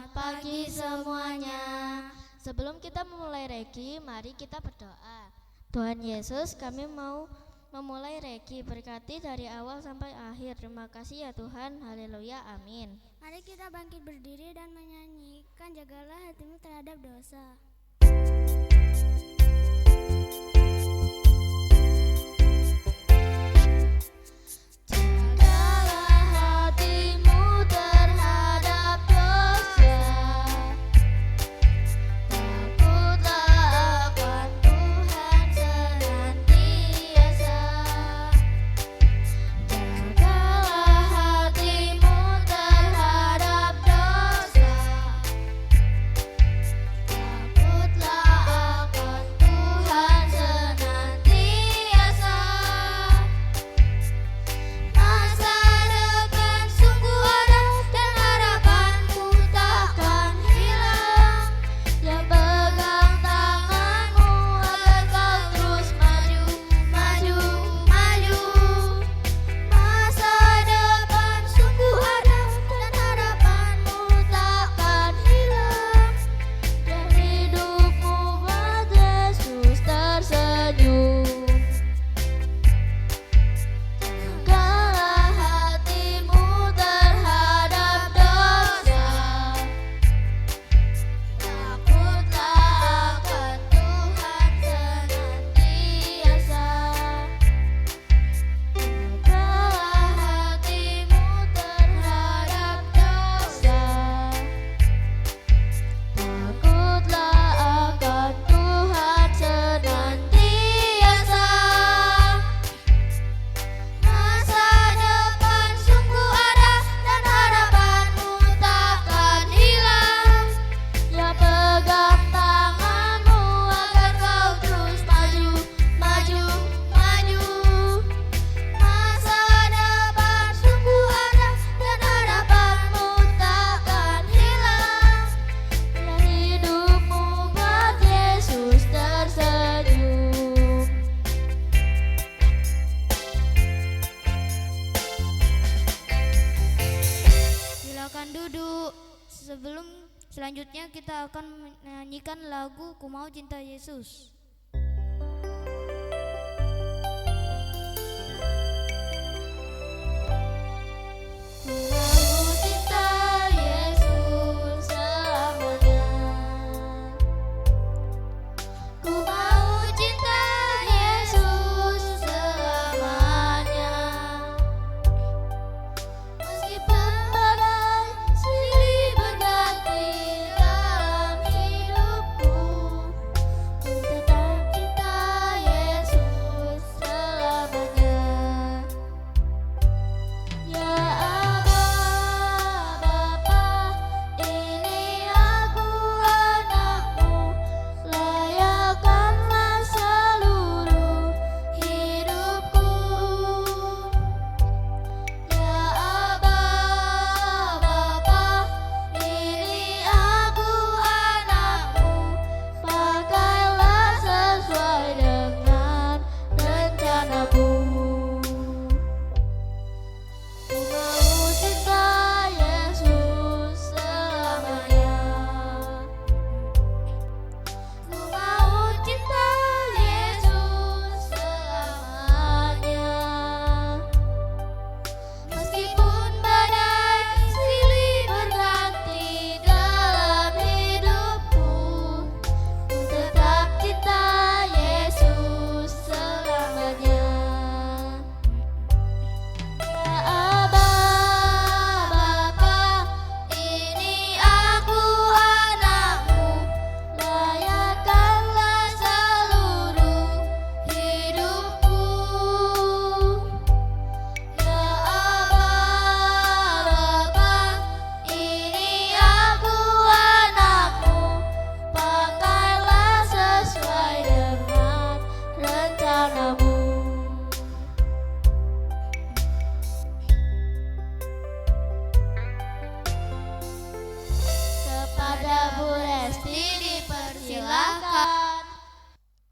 Selamat pagi semuanya. Sebelum kita memulai Reki, mari kita berdoa. Tuhan Yesus, kami mau memulai Reki, berkati dari awal sampai akhir. Terima kasih ya Tuhan, haleluya, amin. Mari kita bangkit berdiri dan menyanyikan jagalah hatimu terhadap dosa. Selanjutnya kita akan menyanyikan lagu Ku Mau Cinta Yesus.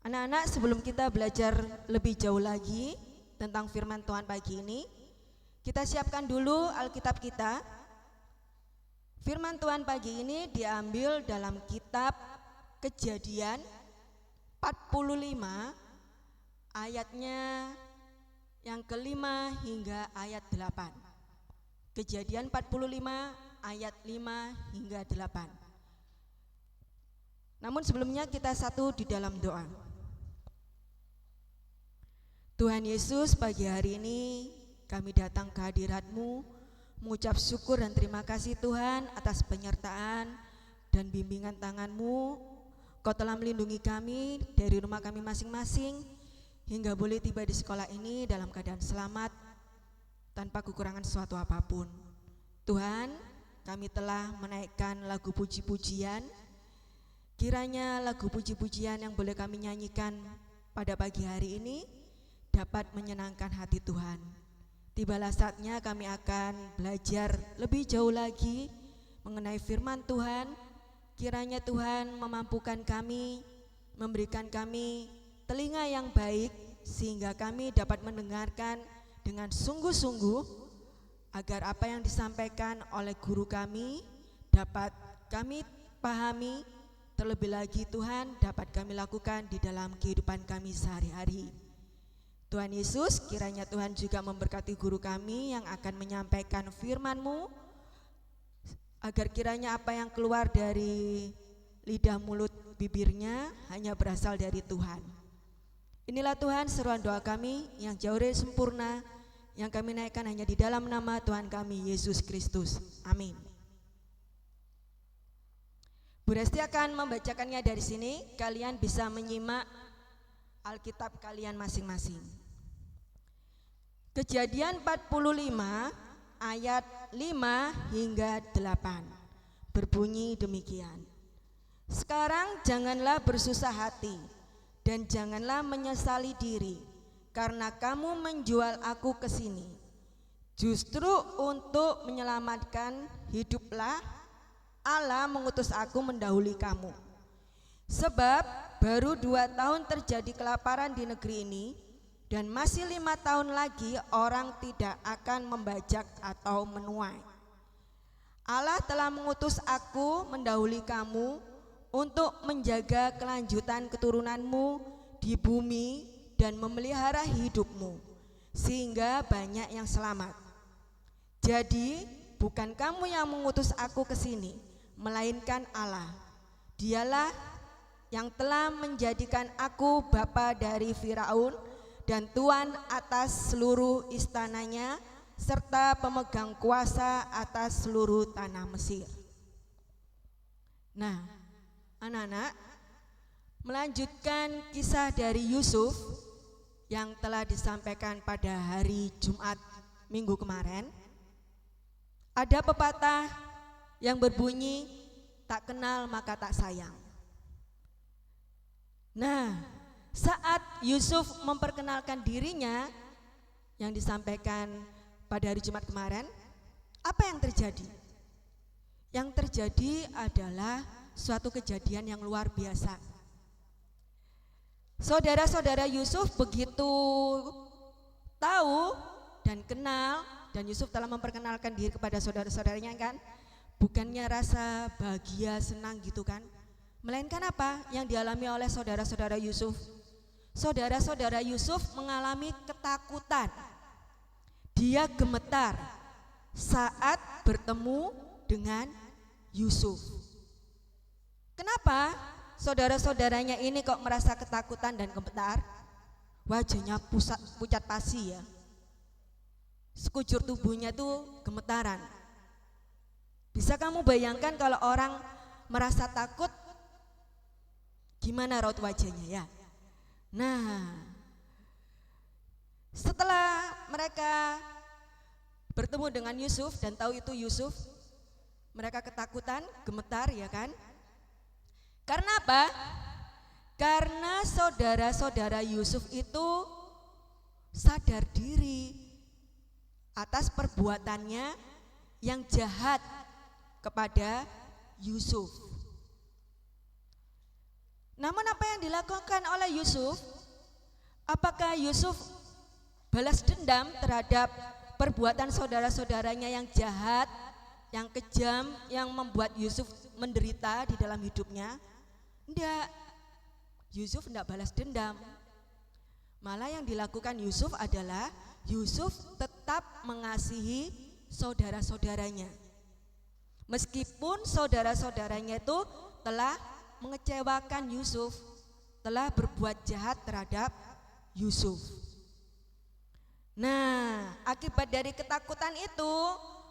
Anak-anak, sebelum kita belajar lebih jauh lagi tentang firman Tuhan pagi ini, kita siapkan dulu Alkitab kita. Firman Tuhan pagi ini diambil dalam kitab Kejadian 45 ayatnya yang kelima hingga ayat 8. Kejadian 45 ayat 5 hingga 8. Namun sebelumnya kita satu di dalam doa. Tuhan Yesus, pagi hari ini kami datang ke hadirat-Mu, mengucap syukur dan terima kasih Tuhan atas penyertaan dan bimbingan tangan-Mu. Kau telah melindungi kami dari rumah kami masing-masing hingga boleh tiba di sekolah ini dalam keadaan selamat tanpa kekurangan sesuatu apapun. Tuhan, kami telah menaikkan lagu puji-pujian. Kiranya lagu puji-pujian yang boleh kami nyanyikan pada pagi hari ini dapat menyenangkan hati Tuhan. Tibalah saatnya kami akan belajar lebih jauh lagi mengenai firman Tuhan. Kiranya Tuhan memampukan kami, memberikan kami telinga yang baik sehingga kami dapat mendengarkan dengan sungguh-sungguh agar apa yang disampaikan oleh guru kami dapat kami pahami. Terlebih lagi Tuhan dapat kami lakukan di dalam kehidupan kami sehari-hari. Tuhan Yesus, kiranya Tuhan juga memberkati guru kami yang akan menyampaikan firman-Mu, agar kiranya apa yang keluar dari lidah mulut bibirnya hanya berasal dari Tuhan. Inilah Tuhan seruan doa kami yang jauh dari sempurna, yang kami naikkan hanya di dalam nama Tuhan kami Yesus Kristus. Amin. Bu Resti akan membacakannya dari sini. Kalian bisa menyimak Alkitab kalian masing-masing. Kejadian 45 ayat 5 hingga 8 berbunyi demikian. Sekarang janganlah bersusah hati dan janganlah menyesali diri karena kamu menjual aku ke sini. Justru untuk menyelamatkan hiduplah Allah mengutus aku mendahului kamu. Sebab baru 2 tahun terjadi kelaparan di negeri ini, dan masih 5 tahun lagi orang tidak akan membajak atau menuai. Allah telah mengutus aku mendahului kamu untuk menjaga kelanjutan keturunanmu di bumi dan memelihara hidupmu, sehingga banyak yang selamat. Jadi bukan kamu yang mengutus aku ke sini, melainkan Allah. Dialah yang telah menjadikan aku bapa dari Firaun dan tuan atas seluruh istananya serta pemegang kuasa atas seluruh tanah Mesir. Nah, anak-anak, melanjutkan kisah dari Yusuf yang telah disampaikan pada hari Jumat minggu kemarin. Ada pepatah yang berbunyi, tak kenal maka tak sayang. Nah, saat Yusuf memperkenalkan dirinya yang disampaikan pada hari Jumat kemarin, apa yang terjadi? Yang terjadi adalah suatu kejadian yang luar biasa. Saudara-saudara Yusuf begitu tahu dan kenal, dan Yusuf telah memperkenalkan diri kepada saudara-saudaranya kan, bukannya rasa bahagia, senang gitu kan, melainkan apa yang dialami oleh saudara-saudara Yusuf? Saudara-saudara Yusuf mengalami ketakutan. Dia gemetar saat bertemu dengan Yusuf. Kenapa saudara-saudaranya ini kok merasa ketakutan dan gemetar? Wajahnya pucat pasi ya. Sekujur tubuhnya tuh gemetaran. Bisa kamu bayangkan kalau orang merasa takut, gimana raut wajahnya ya? Nah, setelah mereka bertemu dengan Yusuf dan tahu itu Yusuf, mereka ketakutan, gemetar ya kan? Karena apa? Karena saudara-saudara Yusuf itu sadar diri atas perbuatannya yang jahat kepada Yusuf. Namun apa yang dilakukan oleh Yusuf? Apakah Yusuf balas dendam terhadap perbuatan saudara-saudaranya yang jahat, yang kejam yang membuat Yusuf menderita di dalam hidupnya. Enggak, Yusuf enggak balas dendam. Malah yang dilakukan Yusuf adalah Yusuf tetap mengasihi saudara-saudaranya. Meskipun saudara-saudaranya itu telah mengecewakan Yusuf, telah berbuat jahat terhadap Yusuf. Nah, akibat dari ketakutan itu,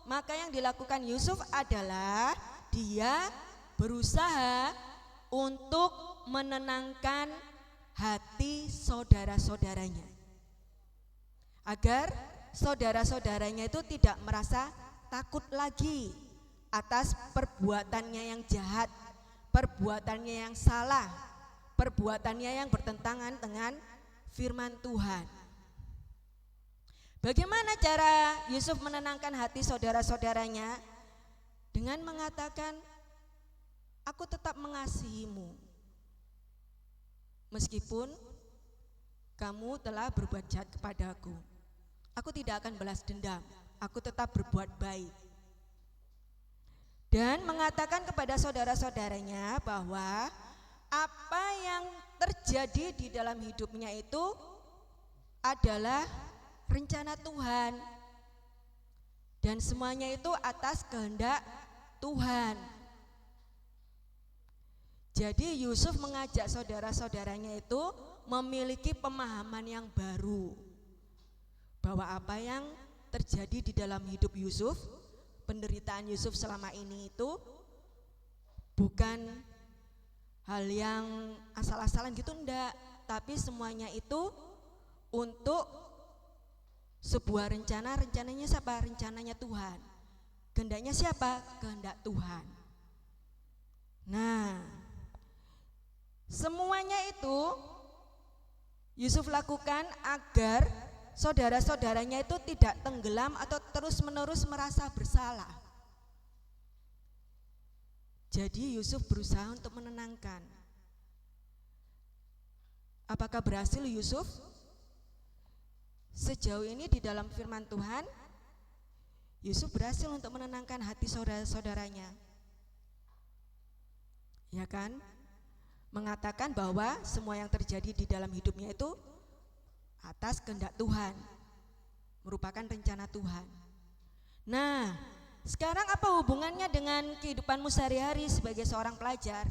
maka yang dilakukan Yusuf adalah dia berusaha untuk menenangkan hati saudara-saudaranya, agar saudara-saudaranya itu tidak merasa takut lagi atas perbuatannya yang jahat, perbuatannya yang salah, perbuatannya yang bertentangan dengan firman Tuhan. Bagaimana cara Yusuf menenangkan hati saudara-saudaranya? Dengan mengatakan, aku tetap mengasihimu meskipun kamu telah berbuat jahat kepadaku. Aku tidak akan balas dendam, aku tetap berbuat baik. Dan mengatakan kepada saudara-saudaranya bahwa apa yang terjadi di dalam hidupnya itu adalah rencana Tuhan, dan semuanya itu atas kehendak Tuhan. Jadi Yusuf mengajak saudara-saudaranya itu memiliki pemahaman yang baru, bahwa apa yang terjadi di dalam hidup Yusuf, penderitaan Yusuf selama ini itu bukan hal yang asal-asalan gitu, enggak, tapi semuanya itu untuk sebuah rencana. Rencananya siapa? Rencananya Tuhan. Kehendaknya siapa? Kehendak Tuhan. Nah, semuanya itu Yusuf lakukan agar saudara-saudaranya itu tidak tenggelam atau terus-menerus merasa bersalah. Jadi Yusuf berusaha untuk menenangkan. Apakah berhasil Yusuf? Sejauh ini di dalam firman Tuhan, Yusuf berhasil untuk menenangkan hati saudara-saudaranya. Ya kan? Mengatakan bahwa semua yang terjadi di dalam hidupnya itu atas kehendak Tuhan, merupakan rencana Tuhan. Nah, sekarang apa hubungannya dengan kehidupanmu sehari-hari sebagai seorang pelajar?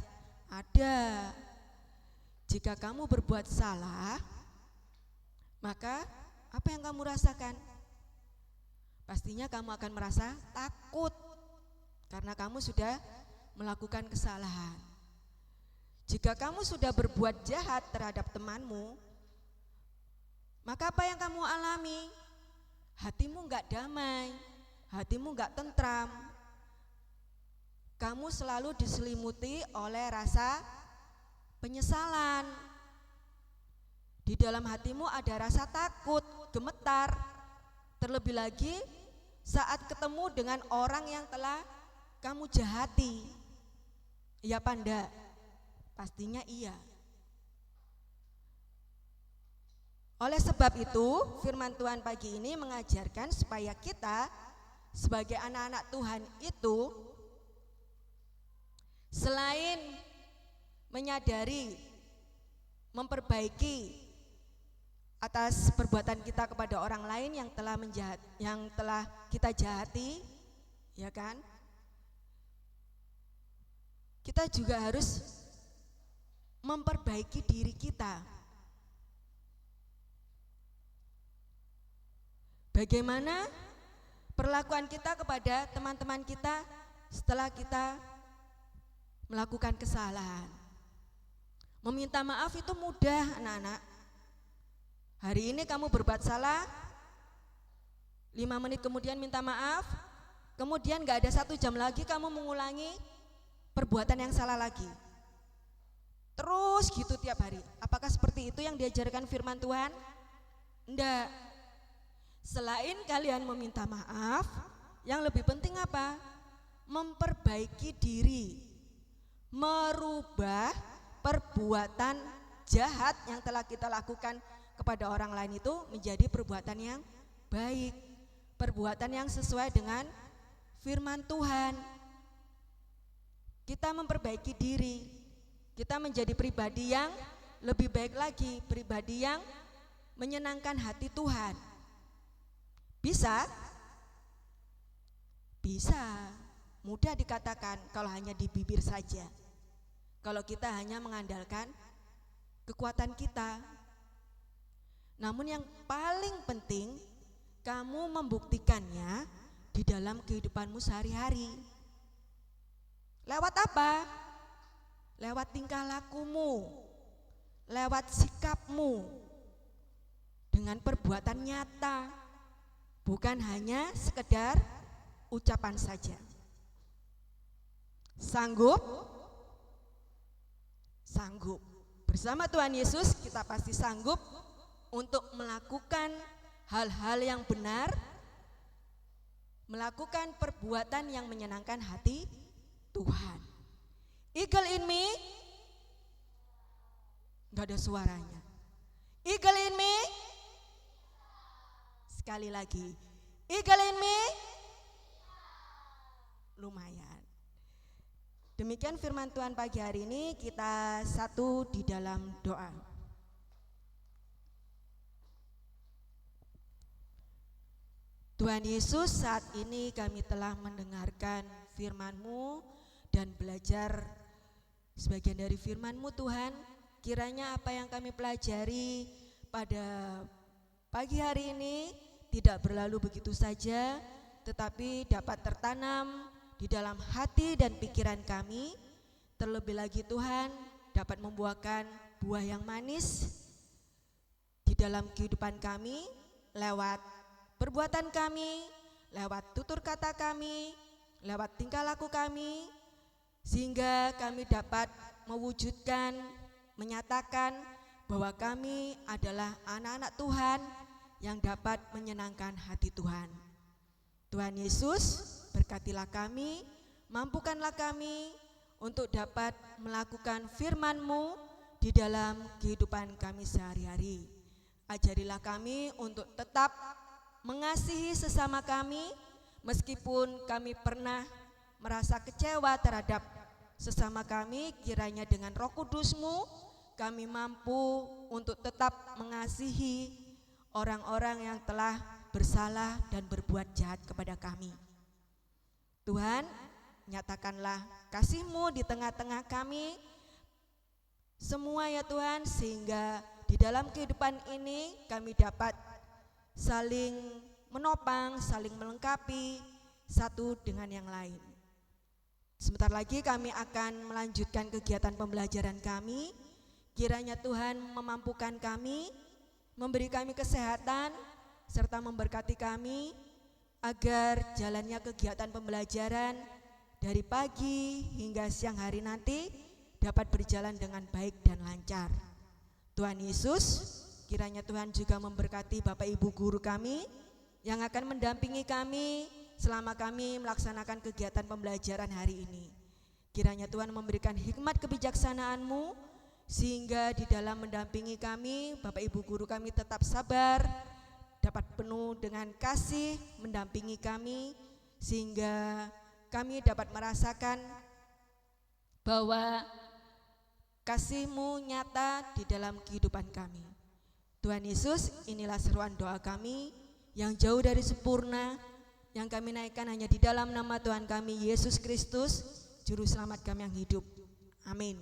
Ada. Jika kamu berbuat salah, maka apa yang kamu rasakan? Pastinya kamu akan merasa takut karena kamu sudah melakukan kesalahan. Jika kamu sudah berbuat jahat terhadap temanmu, maka apa yang kamu alami? Hatimu enggak damai, hatimu enggak tentram. Kamu selalu diselimuti oleh rasa penyesalan. Di dalam hatimu ada rasa takut, gemetar. Terlebih lagi saat ketemu dengan orang yang telah kamu jahati. Iya apa enggak? Pastinya iya. Oleh sebab itu, firman Tuhan pagi ini mengajarkan supaya kita sebagai anak-anak Tuhan itu selain menyadari, memperbaiki atas perbuatan kita kepada orang lain yang telah kita jahati, ya kan? Kita juga harus memperbaiki diri kita. Bagaimana perlakuan kita kepada teman-teman kita setelah kita melakukan kesalahan? Meminta maaf itu mudah, anak-anak. Hari ini kamu berbuat salah, 5 menit kemudian minta maaf, kemudian gak ada 1 jam lagi kamu mengulangi perbuatan yang salah lagi. Terus gitu tiap hari. Apakah seperti itu yang diajarkan firman Tuhan? Enggak. Selain kalian meminta maaf, yang lebih penting apa? Memperbaiki diri, merubah perbuatan jahat yang telah kita lakukan kepada orang lain itu menjadi perbuatan yang baik, perbuatan yang sesuai dengan firman Tuhan, kita memperbaiki diri, kita menjadi pribadi yang lebih baik lagi, pribadi yang menyenangkan hati Tuhan. Bisa? Bisa. Mudah dikatakan kalau hanya di bibir saja. Kalau kita hanya mengandalkan kekuatan kita. Namun yang paling penting, kamu membuktikannya di dalam kehidupanmu sehari-hari. Lewat apa? Lewat tingkah lakumu, lewat sikapmu, dengan perbuatan nyata, bukan hanya sekedar ucapan saja. Sanggup? Sanggup. Bersama Tuhan Yesus kita pasti sanggup untuk melakukan hal-hal yang benar, melakukan perbuatan yang menyenangkan hati Tuhan. Eagle in me, gak ada suaranya. Eagle in me, sekali lagi. Eagle in me, lumayan. Demikian firman Tuhan pagi hari ini, kita satu di dalam doa. Tuhan Yesus, saat ini kami telah mendengarkan firman-Mu dan belajar sebagian dari firman-Mu Tuhan. Kiranya apa yang kami pelajari pada pagi hari ini tidak berlalu begitu saja, tetapi dapat tertanam di dalam hati dan pikiran kami. Terlebih lagi Tuhan, dapat membuahkan buah yang manis di dalam kehidupan kami, lewat perbuatan kami, lewat tutur kata kami, lewat tingkah laku kami, sehingga kami dapat mewujudkan, menyatakan bahwa kami adalah anak-anak Tuhan yang dapat menyenangkan hati Tuhan. Tuhan Yesus, berkatilah kami, mampukanlah kami untuk dapat melakukan firman-Mu di dalam kehidupan kami sehari-hari. Ajarilah kami untuk tetap mengasihi sesama kami, meskipun kami pernah merasa kecewa terhadap sesama kami. Kiranya dengan Roh Kudus-Mu kami mampu untuk tetap mengasihi orang-orang yang telah bersalah dan berbuat jahat kepada kami. Tuhan, nyatakanlah kasih-Mu di tengah-tengah kami semua ya Tuhan, sehingga di dalam kehidupan ini kami dapat saling menopang, saling melengkapi satu dengan yang lain. Sebentar lagi kami akan melanjutkan kegiatan pembelajaran kami. Kiranya Tuhan memampukan kami, memberi kami kesehatan, serta memberkati kami agar jalannya kegiatan pembelajaran dari pagi hingga siang hari nanti dapat berjalan dengan baik dan lancar. Tuhan Yesus, kiranya Tuhan juga memberkati Bapak Ibu guru kami yang akan mendampingi kami selama kami melaksanakan kegiatan pembelajaran hari ini. Kiranya Tuhan memberikan hikmat kebijaksanaan-Mu sehingga di dalam mendampingi kami, Bapak Ibu guru kami tetap sabar, dapat penuh dengan kasih mendampingi kami, sehingga kami dapat merasakan bahwa kasih-Mu nyata di dalam kehidupan kami. Tuhan Yesus, inilah seruan doa kami yang jauh dari sempurna, yang kami naikkan hanya di dalam nama Tuhan kami Yesus Kristus, Juru Selamat kami yang hidup. Amin.